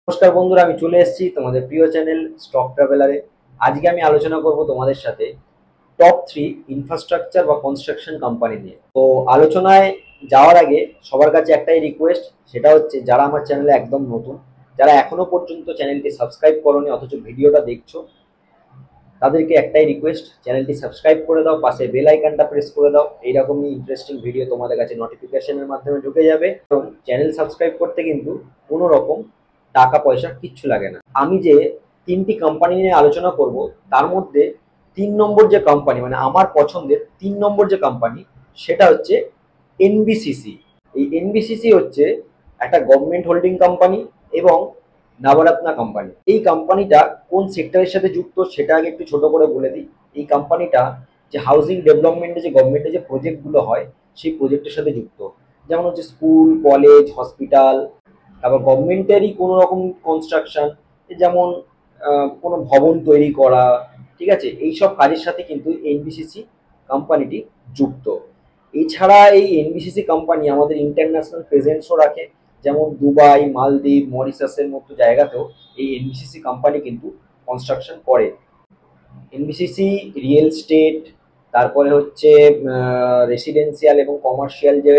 নমস্কার বন্ধুরা, আমি চলে এসেছি তোমাদের প্রিয় চ্যানেল স্টক ট্রাভেলারে। আজকে আমি আলোচনা করব তোমাদের সাথে টপ 3 ইনফ্রাস্ট্রাকচার বা কনস্ট্রাকশন কোম্পানি নিয়ে। তো আলোচনায় যাওয়ার আগে সবার কাছে একটাই রিকোয়েস্ট, সেটা হচ্ছে যারা আমার চ্যানেলে একদম নতুন, যারা এখনো পর্যন্ত চ্যানেলটি সাবস্ক্রাইব করোনি অথচ ভিডিওটা দেখছো, তাদেরকে একটাই রিকোয়েস্ট, চ্যানেলটি সাবস্ক্রাইব করে দাও, পাশে বেল আইকনটা প্রেস করে দাও। এইরকমই ইন্টারেস্টিং ভিডিও তোমাদের কাছে নোটিফিকেশনের মাধ্যমে ঢুকে যাবে। এবং চ্যানেল সাবস্ক্রাইব করতে কিন্তু কোনো রকম টাকা পয়সা কিচ্ছু লাগে না। আমি যে 3টি কোম্পানি নিয়ে আলোচনা করব, তার মধ্যে 3 নম্বর যে কোম্পানি, মানে আমার পছন্দের 3 নম্বর যে কোম্পানি, সেটা হচ্ছে এনবিসিসি। এই এনবিসিসি হচ্ছে একটা গভর্নমেন্ট হোল্ডিং কোম্পানি এবং নবরত্না কোম্পানি। এই কোম্পানিটা কোন সেক্টরের সাথে যুক্ত সেটা আগে একটু ছোট করে বলে দিই। এই কোম্পানিটা যে হাউজিং ডেভেলপমেন্টে যে গভর্নমেন্টের যে প্রজেক্টগুলো হয়, সেই প্রজেক্টের সাথে যুক্ত। যেমন হচ্ছে স্কুল, কলেজ, হসপিটাল, তারপর গভর্নমেন্টেরই কোনো রকম কনস্ট্রাকশন, যেমন কোনো ভবন তৈরি করা, ঠিক আছে, এইসব কাজের সাথে কিন্তু এনবিসিসি কোম্পানিটি যুক্ত। এছাড়া এই এনবিসিসি কোম্পানি আমাদের ইন্টারন্যাশনাল প্রেজেন্সও রাখে, যেমন দুবাই, মালদ্বীপ, মরিশাসের মতো জায়গাতেও এই এনবিসিসি কোম্পানি কিন্তু কনস্ট্রাকশন করে। এনবিসিসি রিয়েল স্টেট, তারপরে হচ্ছে রেসিডেন্সিয়াল এবং কমার্শিয়াল যে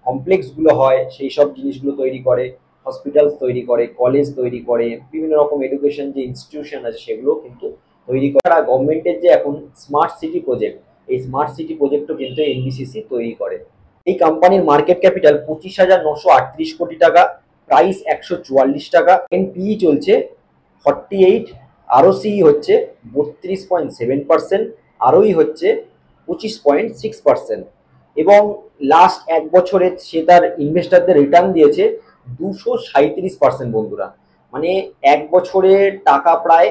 কমপ্লেক্সগুলো হয় সেই সব জিনিসগুলো তৈরি করে, হসপিটালস তৈরি করে, কলেজ তৈরি করে, বিভিন্ন রকম এডুকেশন যে ইনস্টিটিউশন আছে সেগুলো কিন্তু তৈরি করে। আর গভর্নমেন্টের যে এখন স্মার্ট সিটি প্রজেক্ট, এই স্মার্ট সিটি প্রজেক্টও কিন্তু এনবিসিসি তৈরি করে। এই কোম্পানির মার্কেট ক্যাপিটাল 25,938 কোটি টাকা, প্রাইস 144 টাকা, এনপিই চলছে 48, আরওসি হচ্ছে 32.7%, আরওই হচ্ছে 25.6%। এবং লাস্ট 1 বছরে সে তার ইনভেস্টারদের রিটার্ন দিয়েছে 237%। বন্ধুরা, মানে 1 বছরে টাকা প্রায়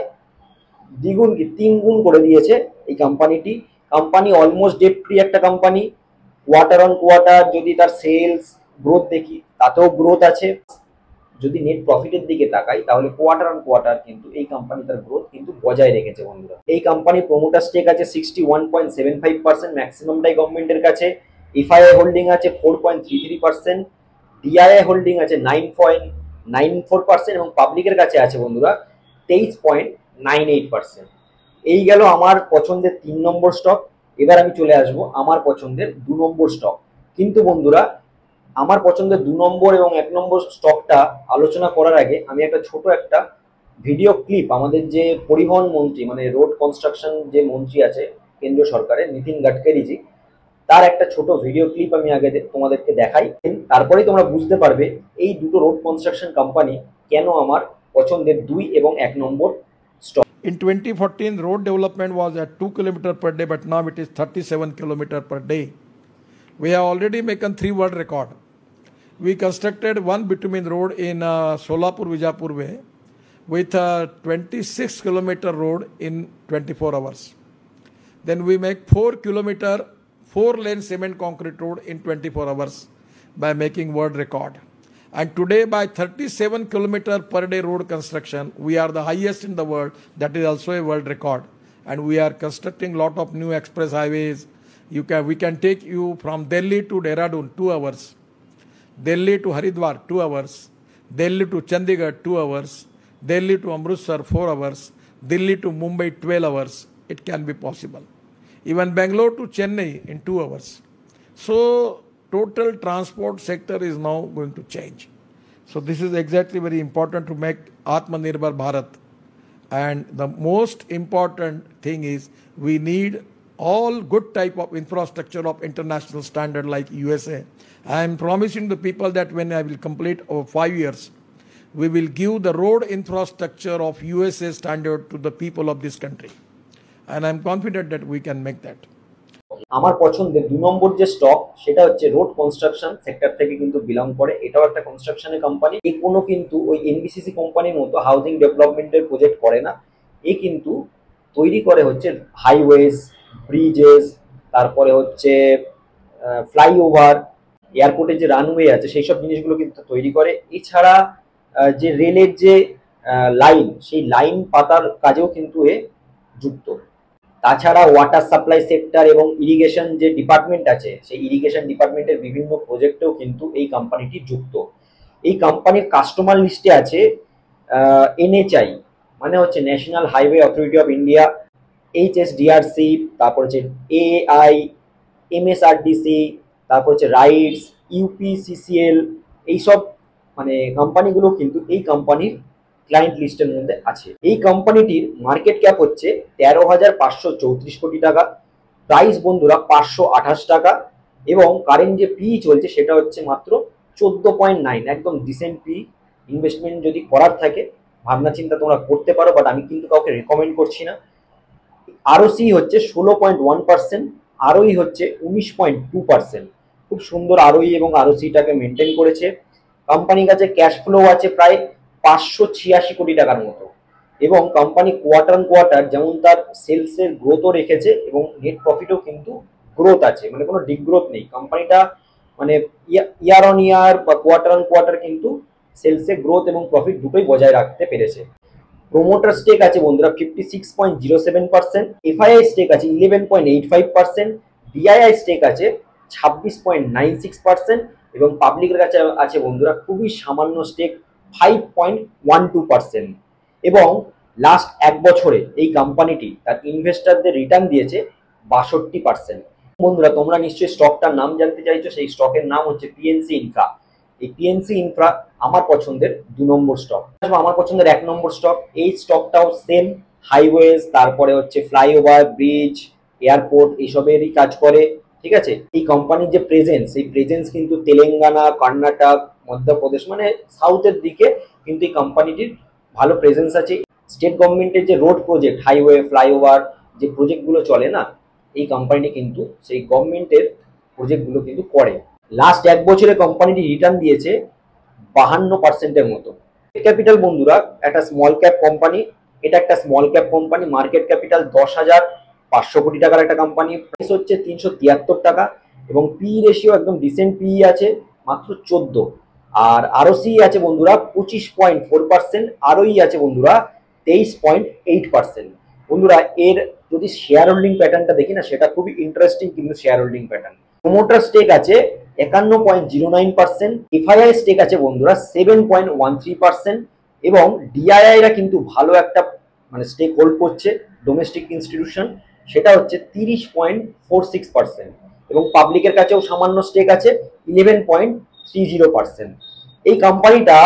দ্বিগুণ কি 3 গুণ করে দিয়েছে এই কোম্পানিটি। কোম্পানি অলমোস্ট ডেট ফ্রি একটা কোম্পানি। কোয়ার্টার অন কোয়ার্টার যদি তার সেলস গ্রোথ দেখি, তাতেও গ্রোথ আছে। যদি নেট প্রফিটের দিকে তাকাই, তাহলে কোয়ার্টার অন কোয়ার্টার কিন্তু এই কোম্পানি তার গ্রোথ কিন্তু বজায় রেখেছে। বন্ধুরা, এই কোম্পানির প্রমোটার স্টেক আছে 61.75%, ম্যাক্সিমামটাই গভর্নমেন্টের কাছে। এফআইআই হোল্ডিং আছে 4.33%, ডিআইআই হোল্ডিং আছে 9.94% এবং পাবলিকের কাছে আছে বন্ধুরা 23.98%। এই গেল আমার পছন্দের 3 নম্বর স্টক। এবার আমি চলে আসবো আমার পছন্দের 2 নম্বর স্টক। কিন্তু বন্ধুরা, আমার পছন্দের 2 নম্বর এবং 1 নম্বর স্টকটা আলোচনা করার আগে আমি একটা ভিডিও ক্লিপ, আমাদের যে পরিবহন মন্ত্রী, মানে রোড কনস্ট্রাকশন যে মন্ত্রী আছে কেন্দ্রীয় সরকারের, নীতিন গাডকারিজি, তার একটা ছোট ভিডিও ক্লিপ আমি আগে তোমাদেরকে দেখাই। তারপরেই তোমরা বুঝতে পারবে এই দুটো রোড কনস্ট্রাকশন কোম্পানি কেন আমার পছন্দের 2 এবং 1 নম্বর stock. In 2014, road development was at 2 km per day, but now it is 37 km per day. We have already making 3 world record. We constructed one bitumen road in Solapur-Vijapur way with a 26 kilometer road in 24 hours. Then we make 4 kilometer 4-lane cement concrete road in 24 hours by making world record. And today by 37 kilometer per day road construction, we are the highest in the world. That is also a world record. And we are constructing lot of new express highways. We can take you from Delhi to Dehradun 2 hours, Delhi to Haridwar 2 hours, Delhi to Chandigarh 2 hours, Delhi to Amritsar 4 hours, Delhi to Mumbai 12 hours. It can be possible. Even Bangalore to Chennai in 2 hours. So total transport sector is now going to change. So this is exactly very important to make Atmanirbhar Bharat. And the most important thing is we need all good type of infrastructure of international standard like USA. I am promising the people that when I will complete over 5 years, we will give the road infrastructure of USA standard to the people of this country. And I am confident that we can make that. আমার পছন্দের 2 নম্বর যে stock, সেটা হচ্ছে road construction sector থেকে কিন্তু belong করে। এটাও একটা কনস্ট্রাকশনের কোম্পানি। এ কোনো কিন্তু ওই এনবিসিসি কোম্পানির মতো হাউজিং ডেভেলপমেন্টের প্রজেক্ট করে না। এ কিন্তু তৈরি করে হচ্ছে হাইওয়েজ, ব্রিজেস, তারপরে হচ্ছে ফ্লাইওভার, এয়ারপোর্টের যে রানওয়ে আছে সেই সব জিনিসগুলো কিন্তু তৈরি করে। এছাড়া যে রেলের যে লাইন, সেই লাইন পাতার কাজেও কিন্তু এ যুক্ত। তাছাড়া ওয়াটার সাপ্লাই সেক্টর এবং ইরিগেশন যে ডিপার্টমেন্ট আছে, সেই ইরিগেশন ডিপার্টমেন্টের বিভিন্ন প্রজেক্টেও কিন্তু এই কোম্পানিটি যুক্ত। এই কোম্পানির কাস্টমার লিস্টে আছে এনএচআই মানে হচ্ছে National Highway Authority of India, HSDRC, তারপর হচ্ছে এআই, এমএসআরডিসি, তারপর হচ্ছে রাইটস, ইউপিসিসিএল, এইসব মানে কোম্পানিগুলো কিন্তু এই কোম্পানির ক্লায়েন্ট লিস্টের মধ্যে আছে। এই কোম্পানিটির মার্কেট ক্যাপ হচ্ছে 13,534 কোটি টাকা, প্রাইস বন্ধুরা 528 টাকা, এবং কারেন্ট যে পি চলছে সেটা হচ্ছে মাত্র 14.9, একদম ডিসেন্ট পি। ইনভেস্টমেন্ট যদি করার থাকে ভাবনা চিন্তা তোমরা করতে পারো, বাট আমি কিন্তু কাউকে রেকমেন্ড করছি না। আরওসি হচ্ছে 16.1%, আরওই হচ্ছে 19.2%। খুব সুন্দর আরওই এবং আরওসিটাকে মেনটেন করেছে। কোম্পানির কাছে ক্যাশ ফ্লো আছে প্রায় 586 কোটি টাকার মতো, এবং কোম্পানি কোয়ার্টার অন কোয়ার্টার যেমন তার সেলসের গ্রোথও রেখেছে এবং নেট প্রফিটও কিন্তু গ্রোথ আছে, মানে কোনো ডিগ্রোথ নেই। কোম্পানিটা মানে ইয়ার অন ইয়ার বা কোয়ার্টার অন কোয়ার্টার কিন্তু সেলসে গ্রোথ এবং প্রফিট দুটোই বজায় রাখতে পেরেছে। প্রোমোটার স্টেক আছে বন্ধুরা 56.07%, এফআইআই স্টেক আছে 11.85%, ডিআইআই স্টেক আছে 26.96%, এবং পাবলিকের কাছে আছে বন্ধুরা খুবই সামান্য স্টেক 5.12%। এবং লাস্ট এক বছরে এই কোম্পানিটি তার ইনভেস্টারদের রিটার্ন দিয়েছে 62%। বন্ধুরা তোমরা নিশ্চয়ই স্টকটার নাম জানতে চাইছো, সেই স্টকের নাম হচ্ছে পিএনসি ইনফ্রা। এই পিএনসি ইনফ্রা আমার পছন্দের 2 নম্বর স্টক। আমার পছন্দের 1 নম্বর স্টক, এই স্টকটাও সেম হাইওয়েজ, তারপরে হচ্ছে ফ্লাইওভার, ব্রিজ, এয়ারপোর্ট এইসবেরই কাজ করে, ঠিক আছে। এই কোম্পানির যে প্রেজেন্স, এই প্রেজেন্স কিন্তু তেলেঙ্গানা, কর্ণাটক, মধ্যপ্রদেশ মানে সাউথের দিকে কিন্তু এই কোম্পানিটির ভালো প্রেজেন্স আছে। স্টেট গভর্নমেন্টের যে রোড প্রজেক্ট, হাইওয়ে, ফ্লাইওভার যে প্রজেক্টগুলো চলে না, এই কোম্পানিটি কিন্তু সেই গভর্নমেন্টের প্রজেক্টগুলো কিন্তু করে। লাস্ট এক বছরে কোম্পানিটি রিটার্ন দিয়েছে 52%-এর মতো। ক্যাপিটাল বন্ধুরা একটা স্মল ক্যাপ কোম্পানি, এটা একটা small cap company, market capital 10,500 কোটি টাকার একটা কোম্পানি, প্রাইস হচ্ছে 373 টাকা, এবং পি রেশিও একদম ডিসেন্ট পি আছে মাত্র 14। আর আরওসি আছে বন্ধুরা 25.4%, আরওই আছে বন্ধুরা 23.8%। বন্ধুরা এর যদি শেয়ার হোল্ডিং প্যাটার্নটা দেখি না, সেটা খুবই ইন্টারেস্টিং কিন্তু share holding pattern. Promoter stake আছে 51.09%, এফআইআই স্টেক আছে বন্ধুরা 7.13%, এবং ডিআইআইরা কিন্তু ভালো একটা মানে স্টেক হোল্ড করছে ডোমেস্টিক ইনস্টিটিউশন, সেটা হচ্ছে 30.46%, এবং পাবলিকের কাছেও সামান্য স্টেক আছে 11.30%। এই কোম্পানিটা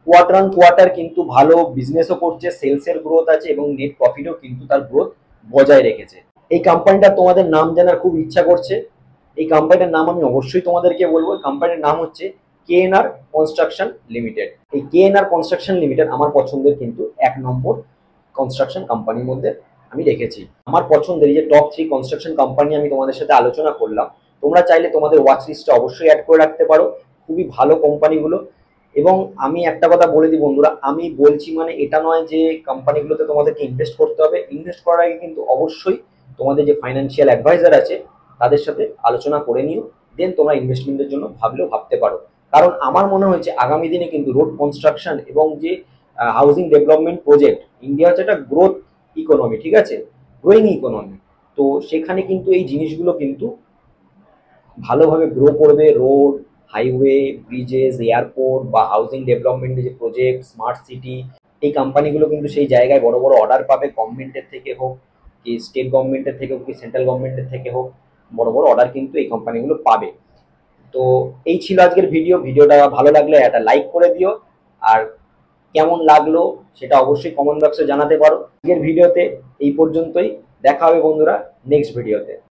কোয়ার্টার অন কোয়ার্টার কিন্তু ভালো বিজনেসও করছে, সেলসের গ্রোথ আছে এবং নেট প্রফিটও কিন্তু তার গ্রোথ বজায় রেখেছে। এই কোম্পানিটা তোমাদের নাম জানার খুব ইচ্ছা করছে, এই কোম্পানিটার নাম আমি অবশ্যই তোমাদেরকে বলবো। কোম্পানির নাম হচ্ছে কেএনআর কনস্ট্রাকশন লিমিটেড। এই কেএনআর কনস্ট্রাকশন লিমিটেড আমার পছন্দের কিন্তু 1 নম্বর কনস্ট্রাকশন কোম্পানির মধ্যে আমি রেখেছি। আমার পছন্দের যে টপ 3 কনস্ট্রাকশন কোম্পানি আমি তোমাদের সাথে আলোচনা করলাম, তোমরা চাইলে তোমাদের ওয়াচ লিস্টে অবশ্যই অ্যাড করে রাখতে পারো, খুবই ভালো কোম্পানিগুলো। এবং আমি একটা কথা বলে দিই বন্ধুরা, আমি বলছি মানে এটা নয় যে কোম্পানিগুলোতে তোমাদেরকে ইনভেস্ট করতে হবে। ইনভেস্ট করার আগে কিন্তু অবশ্যই তোমাদের যে ফাইন্যান্সিয়াল অ্যাডভাইজার আছে তাদের সাথে আলোচনা করে নিও, দেন তোমরা ইনভেস্টমেন্টের জন্য ভাবলেও ভাবতে পারো। কারণ আমার মনে হচ্ছে আগামী দিনে কিন্তু রোড কনস্ট্রাকশন এবং যে হাউজিং ডেভেলপমেন্ট প্রজেক্ট, ইন্ডিয়া হচ্ছে একটা গ্রোথ ইকোনমি, ঠিক আছে, গ্রোয়িং ইকোনমি। তো সেখানে কিন্তু এই জিনিসগুলো কিন্তু ভালোভাবে গ্রো করবে। রোড, হাইওয়ে, ব্রিজেস, এয়ারপোর্ট বা হাউজিং ডেভেলপমেন্টের যে প্রজেক্ট, স্মার্ট সিটি, এই কোম্পানিগুলো কিন্তু সেই জায়গায় বড় বড় অর্ডার পাবে, গভর্নমেন্টের থেকে হোক কি স্টেট গভর্নমেন্টের থেকে হোক কি সেন্ট্রাল গভর্নমেন্টের থেকে হোক, বড় বড় অর্ডার কিন্তু এই কোম্পানিগুলো পাবে। তো এই ছিল আজকের ভিডিও। ভিডিওটা ভালো লাগলে একটা লাইক করে দিও, আর কেমন লাগলো সেটা অবশ্যই কমেন্ট বক্সে জানাতে পারো। আজকের ভিডিওতে এই পর্যন্তই, দেখা হবে বন্ধুরা নেক্সট ভিডিওতে।